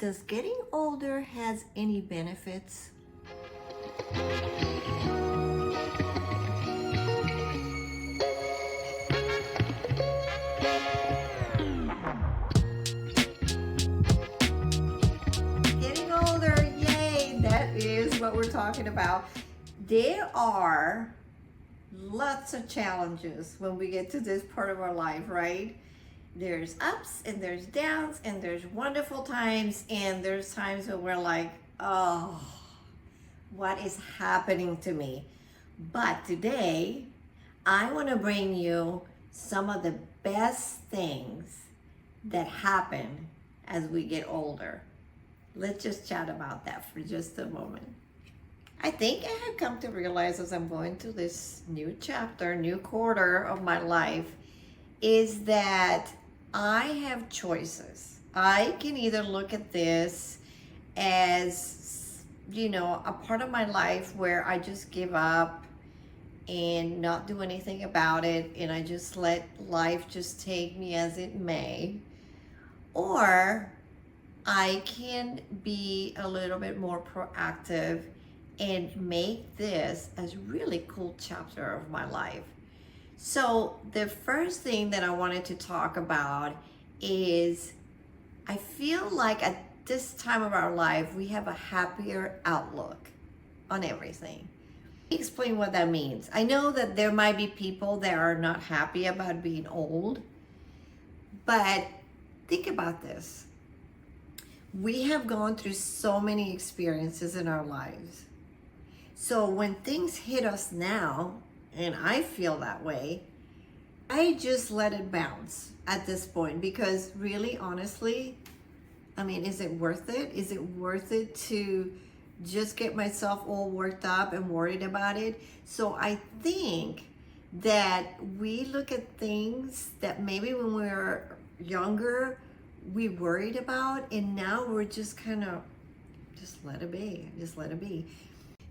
Does getting older has any benefits? Getting older, yay, that is what we're talking about. There are lots of challenges when we get to this part of our life, right? There's ups and there's downs and there's wonderful times and there's times when we're like, oh, what is happening to me? But today, I want to bring you some of the best things that happen as we get older. Let's just chat about that for just a moment. I think I have come to realize as I'm going through this new chapter, new quarter of my life, is that I have choices. I can either look at this as, a part of my life where I just give up and not do anything about it, and I just let life just take me as it may. Or I can be a little bit more proactive and make this a really cool chapter of my life. So the first thing that I wanted to talk about is I feel like at this time of our life, we have a happier outlook on everything. Explain what that means. I know that there might be people that are not happy about being old, but think about this. We have gone through so many experiences in our lives. So when things hit us now, and I feel that way, I just let it bounce at this point because really, honestly, is it worth it? Is it worth it to just get myself all worked up and worried about it? So I think that we look at things that maybe when we were younger, we worried about, and now we're just kind of, just let it be.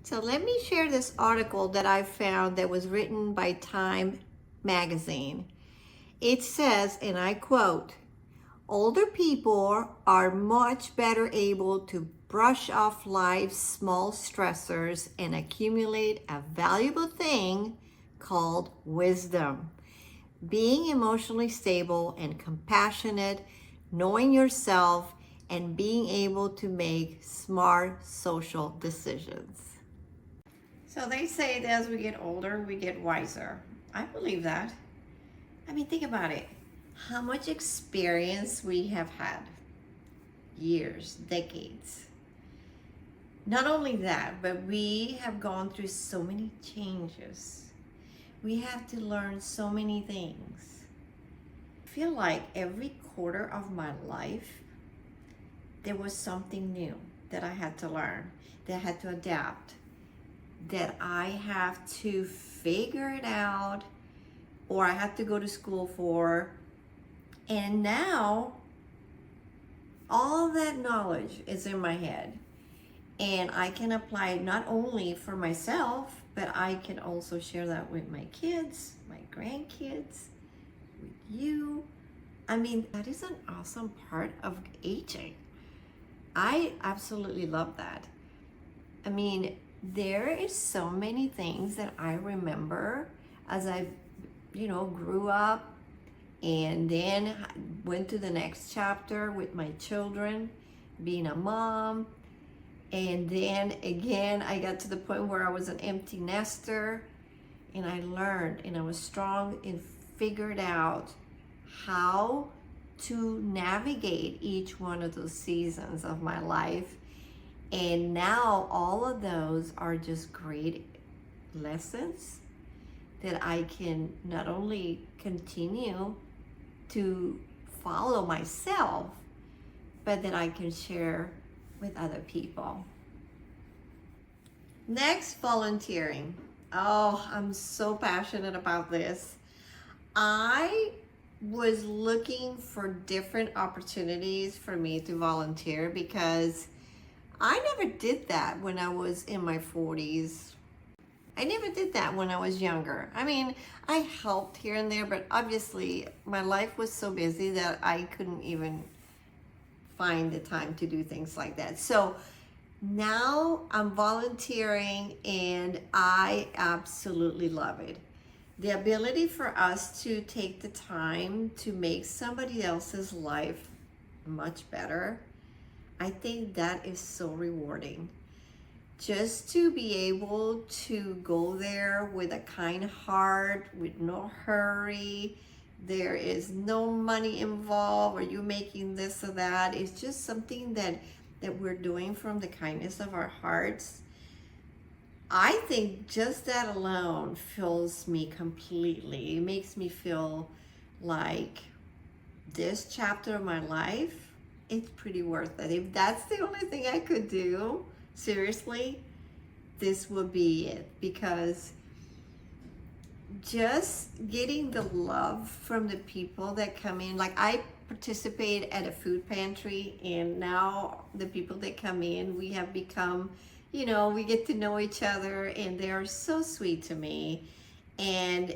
So let me share this article that I found that was written by Time magazine. It says, and I quote, "Older people are much better able to brush off life's small stressors and accumulate a valuable thing called wisdom. Being emotionally stable and compassionate, knowing yourself, and being able to make smart social decisions." So they say that as we get older, we get wiser. I believe that. Think about it. How much experience we have had. Years, decades. Not only that, but we have gone through so many changes. We have to learn so many things. I feel like every quarter of my life, there was something new that I had to learn, that I had to adapt, that I have to figure it out, or I have to go to school for. And now, all that knowledge is in my head. And I can apply it not only for myself, but I can also share that with my kids, my grandkids, with you. That is an awesome part of aging. I absolutely love that. There is so many things that I remember as I, grew up and then went to the next chapter with my children, being a mom. And then again, I got to the point where I was an empty nester, and I learned and I was strong and figured out how to navigate each one of those seasons of my life. And now all of those are just great lessons that I can not only continue to follow myself, but that I can share with other people. Next, volunteering. Oh, I'm so passionate about this. I was looking for different opportunities for me to volunteer because I never did that when I was in my 40s. I never did that when I was younger. I helped here and there, but obviously my life was so busy that I couldn't even find the time to do things like that. So now I'm volunteering and I absolutely love it. The ability for us to take the time to make somebody else's life much better, I think that is so rewarding. Just to be able to go there with a kind heart, with no hurry, there is no money involved, or you making this or that. It's just something that we're doing from the kindness of our hearts. I think just that alone fills me completely. It makes me feel like this chapter of my life, it's pretty worth it. If that's the only thing I could do, seriously, this would be it. Because just getting the love from the people that come in, like I participate at a food pantry, and now the people that come in, we have become, we get to know each other, and they are so sweet to me. And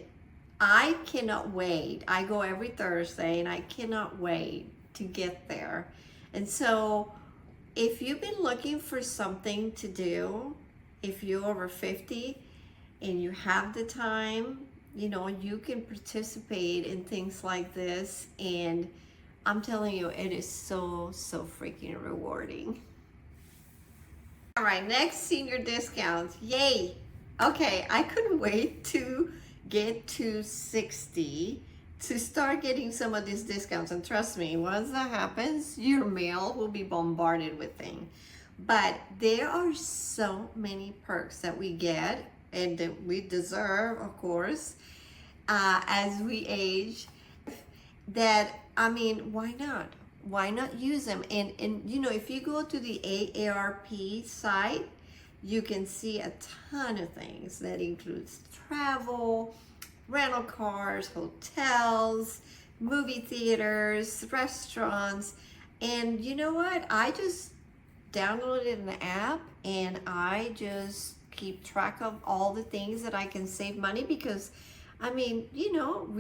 I cannot wait. I go every Thursday, and I cannot wait to get there. And so if you've been looking for something to do, if you're over 50 and you have the time, you can participate in things like this. And I'm telling you, it is so freaking rewarding. All right, next, senior discounts. Yay. Okay, I couldn't wait to get to 60 to start getting some of these discounts. And trust me, once that happens, your mail will be bombarded with things. But there are so many perks that we get and that we deserve, of course, as we age, that, why not? Why not use them? And if you go to the AARP site, you can see a ton of things that includes travel, rental cars, hotels, movie theaters, restaurants. And you know what? I just downloaded an app and I just keep track of all the things that I can save money, because we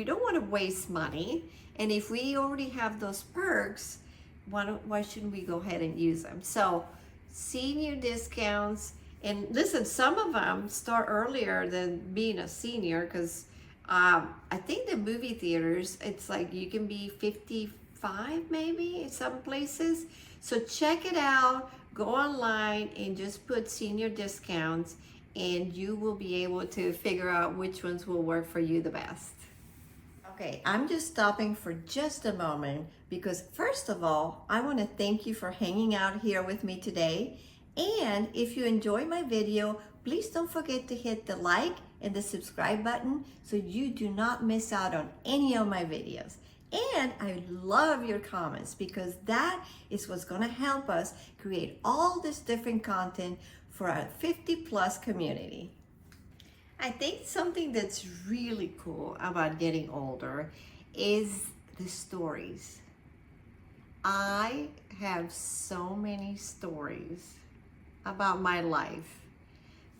don't want to waste money. And if we already have those perks, why shouldn't we go ahead and use them? So senior discounts, and listen, some of them start earlier than being a senior, because I think the movie theaters, it's like you can be 55 maybe in some places. So check it out, go online and just put senior discounts, and you will be able to figure out which ones will work for you the best. Okay, I'm just stopping for just a moment because first of all, I want to thank you for hanging out here with me today. And if you enjoy my video, please don't forget to hit the like and the subscribe button so you do not miss out on any of my videos. And I love your comments, because that is what's going to help us create all this different content for our 50+ community. I think something that's really cool about getting older is the stories. I have so many stories about my life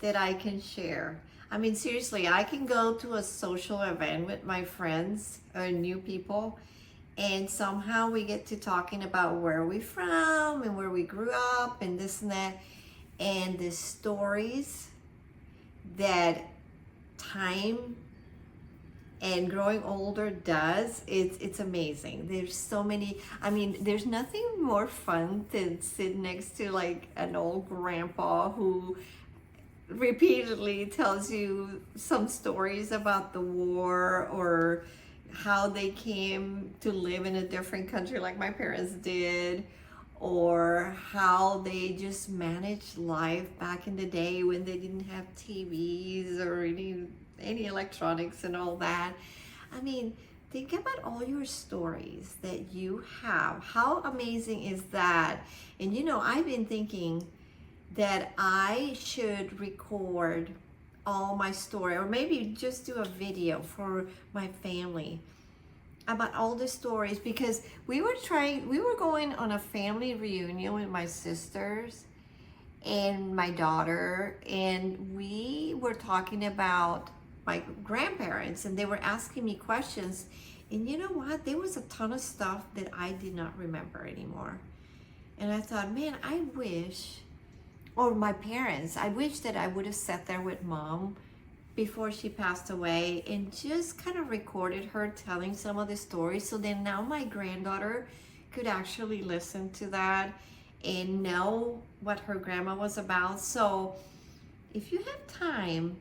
that I can share. Seriously, I can go to a social event with my friends or new people, and somehow we get to talking about where we're from and where we grew up and this and that, and the stories that time and growing older does, it's amazing. There's so many, there's nothing more fun than sitting next to like an old grandpa who repeatedly tells you some stories about the war, or how they came to live in a different country like my parents did, or how they just managed life back in the day when they didn't have TVs or any electronics and all that. Think about all your stories that you have. How amazing is that? And I've been thinking that I should record all my story, or maybe just do a video for my family about all the stories, because we were going on a family reunion with my sisters and my daughter, and we were talking about my grandparents, and they were asking me questions, and you know what, there was a ton of stuff that I did not remember anymore. And I thought, man, I wish, or my parents, I wish that I would have sat there with mom before she passed away and just kind of recorded her telling some of the stories, so then now my granddaughter could actually listen to that and know what her grandma was about. So if you have time,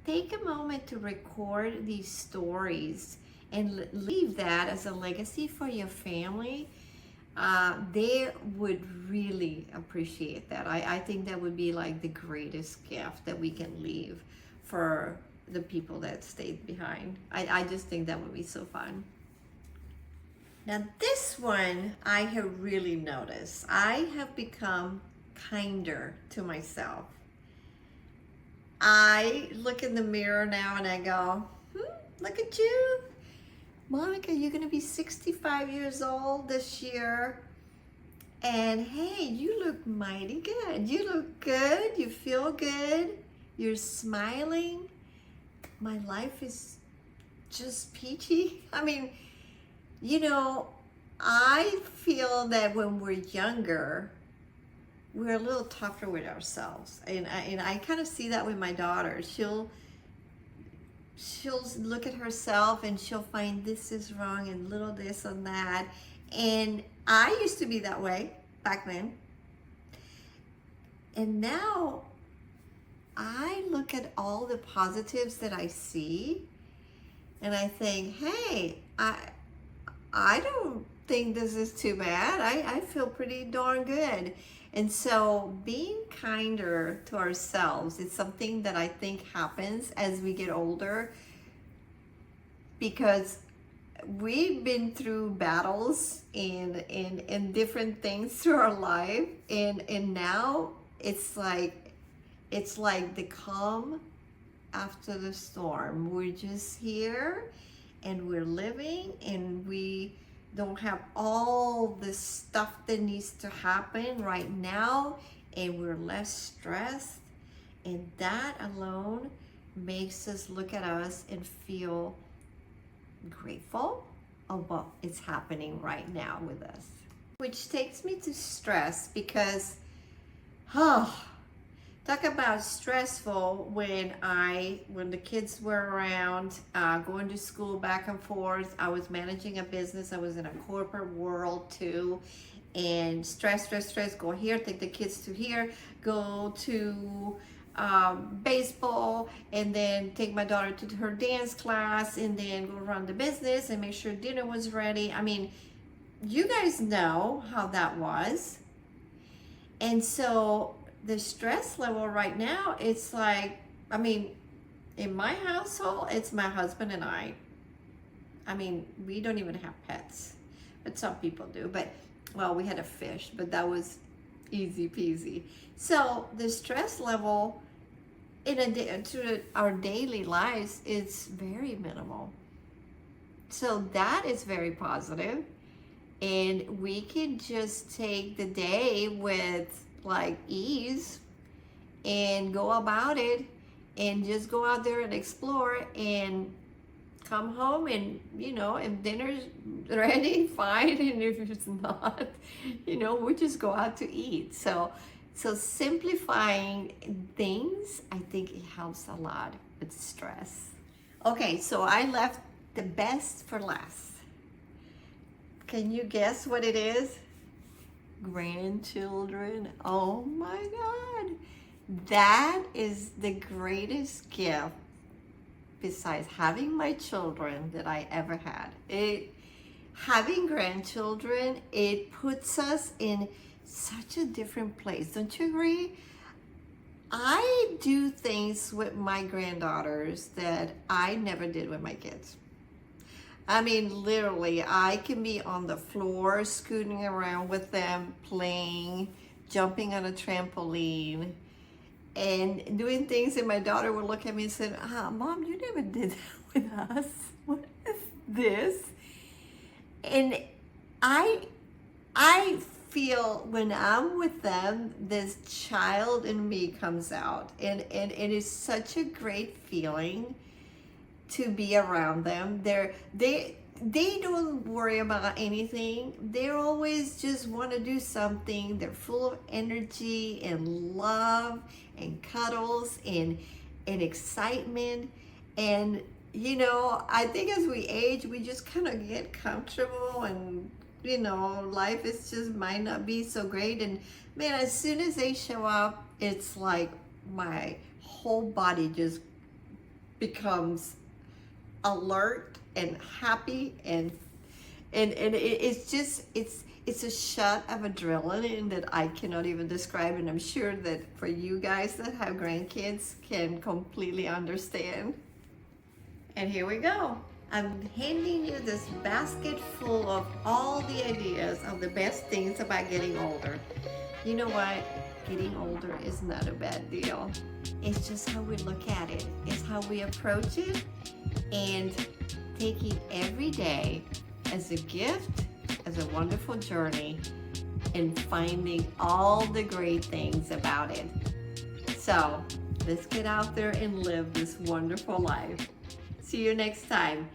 take a moment to record these stories and leave that as a legacy for your family. They would really appreciate that. I think that would be like the greatest gift that we can leave for the people that stayed behind. I just think that would be so fun. Now this one I have really noticed. I have become kinder to myself. I look in the mirror now and I go, look at you. Monica, you're gonna be 65 years old this year. And hey, you look mighty good. You look good, you feel good, you're smiling. My life is just peachy. I mean, you know, I feel that when we're younger, we're a little tougher with ourselves. And I kind of see that with my daughter. She'll look at herself and she'll find this is wrong and little this and that. And I used to be that way back then. And now I look at all the positives that I see and I think, hey, I don't think this is too bad. I feel pretty darn good. And so being kinder to ourselves is something that I think happens as we get older, because we've been through battles and different things through our life, and now it's like the calm after the storm. We're just here and we're living, and we don't have all the stuff that needs to happen right now, and we're less stressed, and that alone makes us look at us and feel grateful of what is happening right now with us. Which takes me to stress, because talk about stressful when the kids were around, going to school back and forth. I was managing a business. I was in a corporate world too. And stress, go here, take the kids to here, go to baseball, and then take my daughter to her dance class, and then go run the business and make sure dinner was ready. I mean, you guys know how that was. And so the stress level right now, it's like, I mean, in my household, it's my husband and I. I mean, we don't even have pets, but some people do. But, well, we had a fish, but that easy peasy. So the stress level to our daily lives is very minimal. So that is very positive. And we can just take the day with like ease and go about it and just go out there and explore and come home, and if dinner's ready, fine, and if it's not, we just go out to eat. So simplifying things, I think it helps a lot with stress. Okay, so I left the best for last. Can you guess what it is? Grandchildren. Oh my God, that is the greatest gift besides having my children that I ever had. Having grandchildren, it puts us in such a different place. Don't you agree? I do things with my granddaughters that I never did with my kids. I mean, literally, I can be on the floor, scooting around with them, playing, jumping on a trampoline, and doing things, and my daughter would look at me and say, Mom, you never did that with us. What is this? And I feel when I'm with them, this child in me comes out, and it is such a great feeling to be around them. they don't worry about anything. They always just want to do something. They're full of energy and love and cuddles and excitement. And you know, I think as we age, we just kind of get comfortable, and you know, life is just might not be so great. And man, as soon as they show up, it's like my whole body just becomes alert and happy, and it's just it's a shot of adrenaline that I cannot even describe, and I'm sure that for you guys that have grandkids can completely understand. And here we go. I'm handing you this basket full of all the ideas of the best things about getting older. You know what? Getting older is not a bad deal. It's just how we look at it. It's how we approach it, and taking every day as a gift, as a wonderful journey, and finding all the great things about it. So let's get out there and live this wonderful life. See you next time.